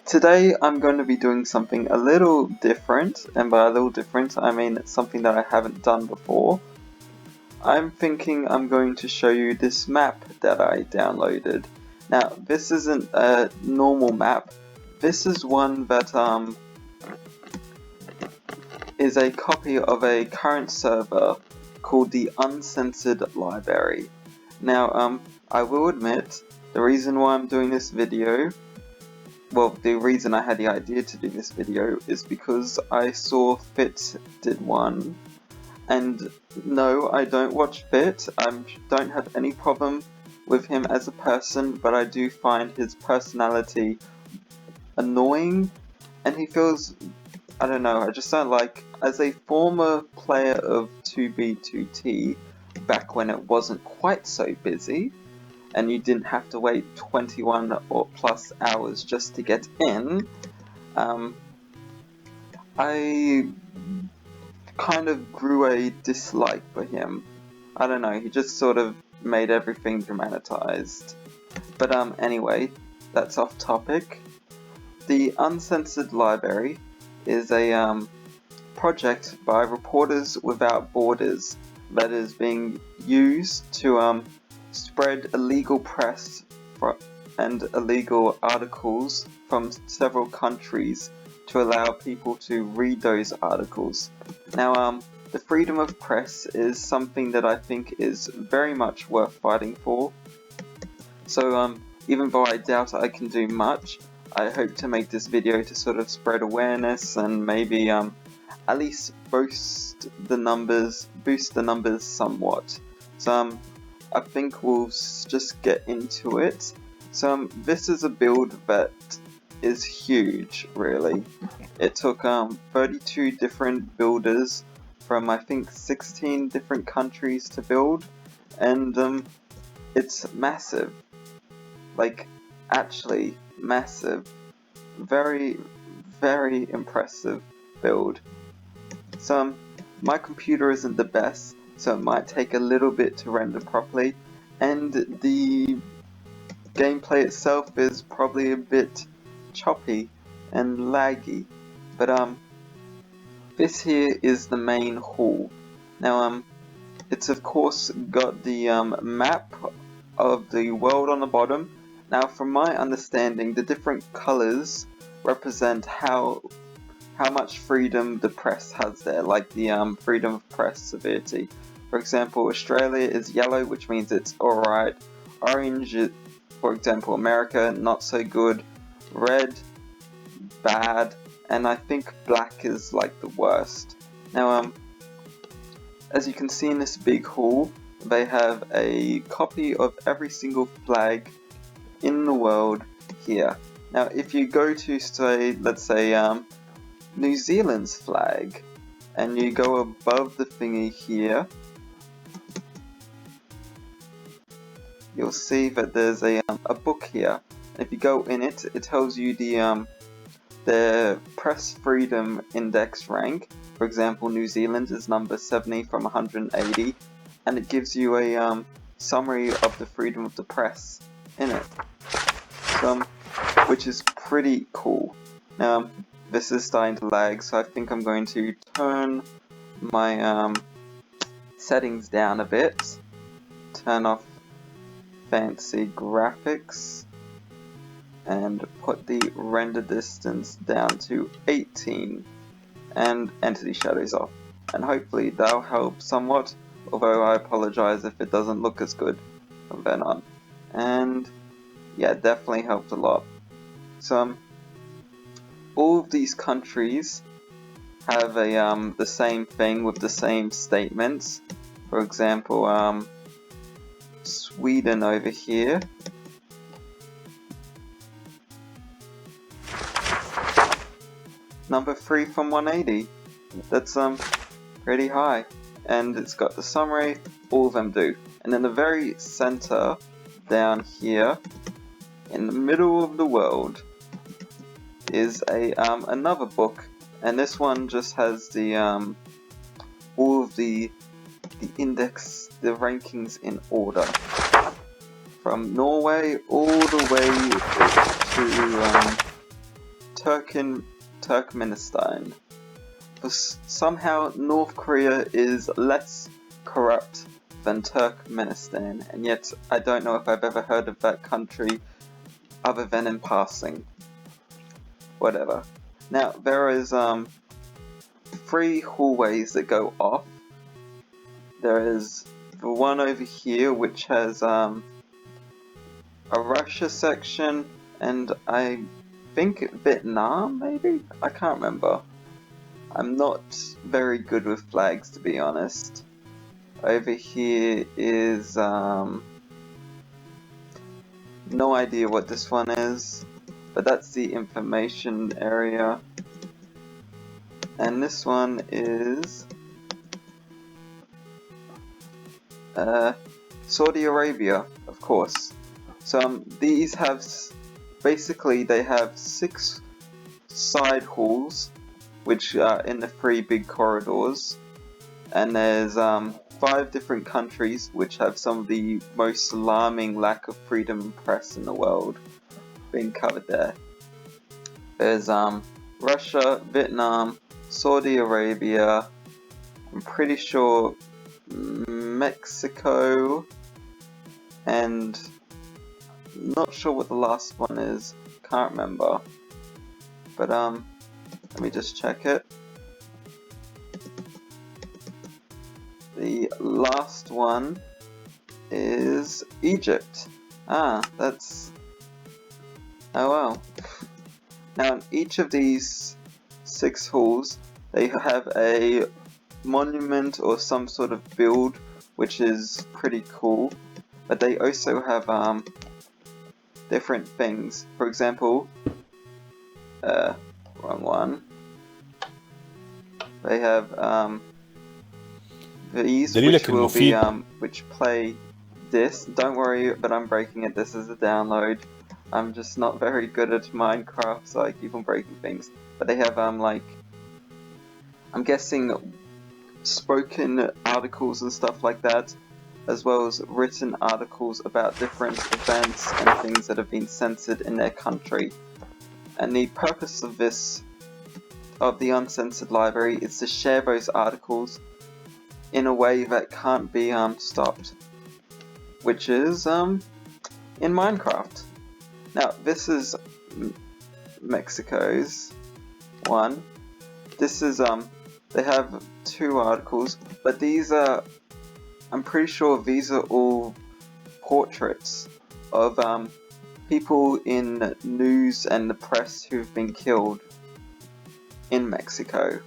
Today I'm going to be doing something a little different, and by a little different I mean it's something that I haven't done before. I'm thinking I'm going to show you this map that I downloaded. Now this isn't a normal map, this is one that is a copy of a current server called the Uncensored Library. Now I will admit the reason why I'm doing this video, well, the reason I had the idea to do this video is because I saw Fit did one, and no, I don't watch Fit. I don't have any problem with him as a person, but I do find his personality annoying, and he feels, I don't know, I just don't like, as a former player of 2B2T, back when it wasn't quite so busy, and you didn't have to wait 21 or plus hours just to get in, I kind of grew a dislike for him. I don't know, he just sort of made everything dramatized. But anyway, that's off topic. The Uncensored Library is a project by Reporters Without Borders that is being used to spread illegal press and illegal articles from several countries to allow people to read those articles. Now, the freedom of press is something that I think is very much worth fighting for. So, even though I doubt I can do much, I hope to make this video to sort of spread awareness and maybe at least boost the numbers somewhat. So I think we'll just get into it. So this is a build that is huge, really. It took 32 different builders from I think 16 different countries to build, and it's massive. Like, actually massive. Very, very impressive build. So my computer isn't the best, so it might take a little bit to render properly, and the gameplay itself is probably a bit choppy and laggy. But this here is the main hall. Now it's of course got the map of the world on the bottom. Now from my understanding, the different colors represent how much freedom the press has there, like the freedom of press severity. For example, Australia is yellow, which means it's alright. Orange, for example, America, not so good. Red, bad. And I think black is like the worst. Now, as you can see in this big hall, they have a copy of every single flag in the world here. Now, if you go to, say, let's say, New Zealand's flag, and you go above the thingy here, you'll see that there's a book here. And if you go in it, it tells you the press freedom index rank. For example, New Zealand is number 70 from 180, and it gives you a summary of the freedom of the press in it, which is pretty cool. Now, this is starting to lag, so I think I'm going to turn my settings down a bit, turn off fancy graphics, and put the render distance down to 18, and entity shadows off, and hopefully that'll help somewhat, although I apologize if it doesn't look as good from then on. And yeah, it definitely helped a lot. So all of these countries have a the same thing with the same statements. For example, Sweden over here. Number 3 from 180. That's pretty high. And it's got the summary, all of them do. And in the very center, down here, in the middle of the world, is a another book, and this one just has the all of the index, the rankings in order, from Norway all the way to Turkmenistan. Somehow North Korea is less corrupt than Turkmenistan, and yet I don't know if I've ever heard of that country other than in passing. Whatever. Now, there is 3 hallways that go off. There is the one over here which has a Russia section, and I think Vietnam, maybe? I can't remember. I'm not very good with flags, to be honest. Over here is no idea what this one is, but that's the information area. And this one is Saudi Arabia, of course. So these have, basically they have 6 side halls, which are in the 3 big corridors. And there's 5 different countries which have some of the most alarming lack of freedom of press in the world being covered there. There's Russia, Vietnam, Saudi Arabia, I'm pretty sure Mexico, and not sure what the last one is, can't remember. But let me just check it. The last one is Egypt. That's... oh well. Now in each of these 6 halls, they have a monument or some sort of build, which is pretty cool. But they also have different things. For example, wrong one. They have these which will be which play this. Don't worry, but I'm breaking it. This is a download. I'm just not very good at Minecraft, so I keep on breaking things. But they have like, I'm guessing, spoken articles and stuff like that, as well as written articles about different events and things that have been censored in their country. And the purpose of this, of the Uncensored Library, is to share those articles in a way that can't be stopped, which is in Minecraft. Now this is Mexico's one. This is they have 2 articles, but these are, I'm pretty sure these are all portraits of people in news and the press who've been killed in Mexico.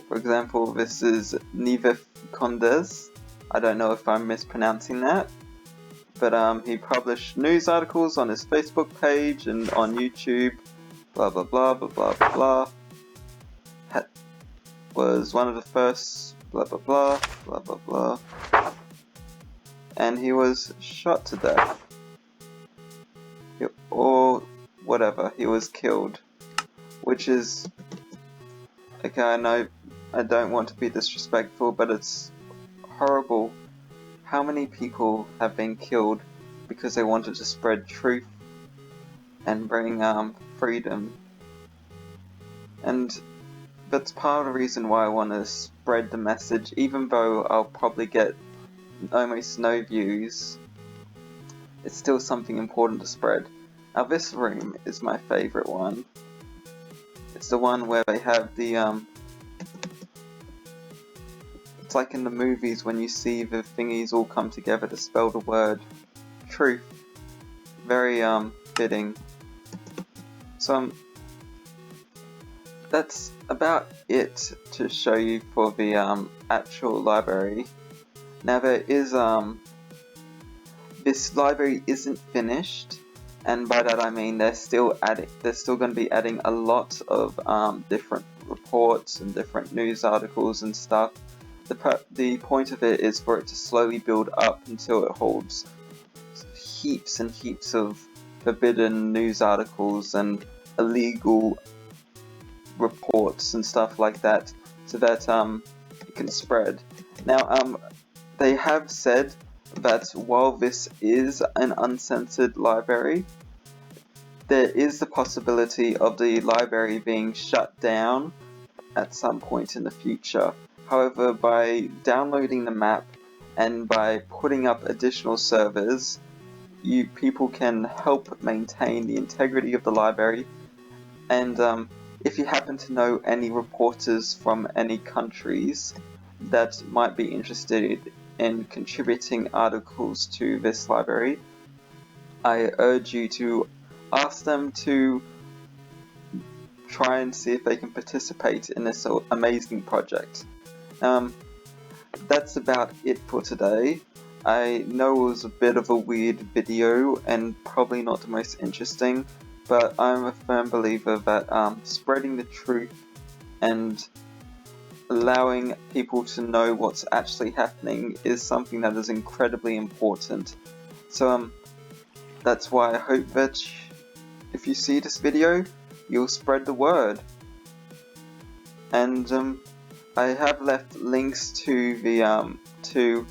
For example, this is Nieves Condes. I don't know if I'm mispronouncing that, but he published news articles on his Facebook page and on YouTube. Blah blah blah blah blah blah. Was one of the first. Blah blah blah blah blah blah. And he was shot to death. Or whatever, he was killed. Which is... okay, I know I don't want to be disrespectful, but it's horrible how many people have been killed because they wanted to spread truth and bring freedom. And that's part of the reason why I want to spread the message, even though I'll probably get almost no views. It's still something important to spread. Now this room is my favourite one. It's the one where they have the it's like in the movies when you see the thingies all come together to spell the word truth. Very fitting. So that's about it to show you for the actual library. Now there is this library isn't finished, and by that I mean they're still going to be adding a lot of different reports and different news articles and stuff. The point of it is for it to slowly build up until it holds heaps and heaps of forbidden news articles and illegal reports and stuff like that, so that it can spread. Now they have said that while this is an uncensored library, there is the possibility of the library being shut down at some point in the future. However, by downloading the map and by putting up additional servers, people can help maintain the integrity of the library. And if you happen to know any reporters from any countries that might be interested in contributing articles to this library, I urge you to ask them to try and see if they can participate in this amazing project. That's about it for today. I know it was a bit of a weird video and probably not the most interesting, but I'm a firm believer that spreading the truth and allowing people to know what's actually happening is something that is incredibly important. So that's why I hope that if you see this video, you'll spread the word. And I have left links to the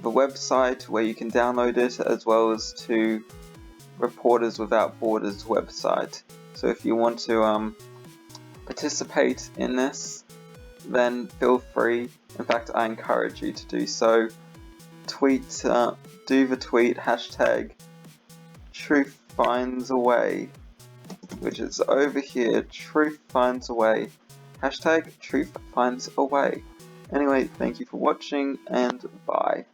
website where you can download it, as well as to Reporters Without Borders website. So if you want to participate in this, then feel free. In fact, I encourage you to do so. Do the tweet hashtag Truthfindsaway, which is over here. Truthfindsaway. Hashtag Truthfindsaway. Anyway, thank you for watching, and bye.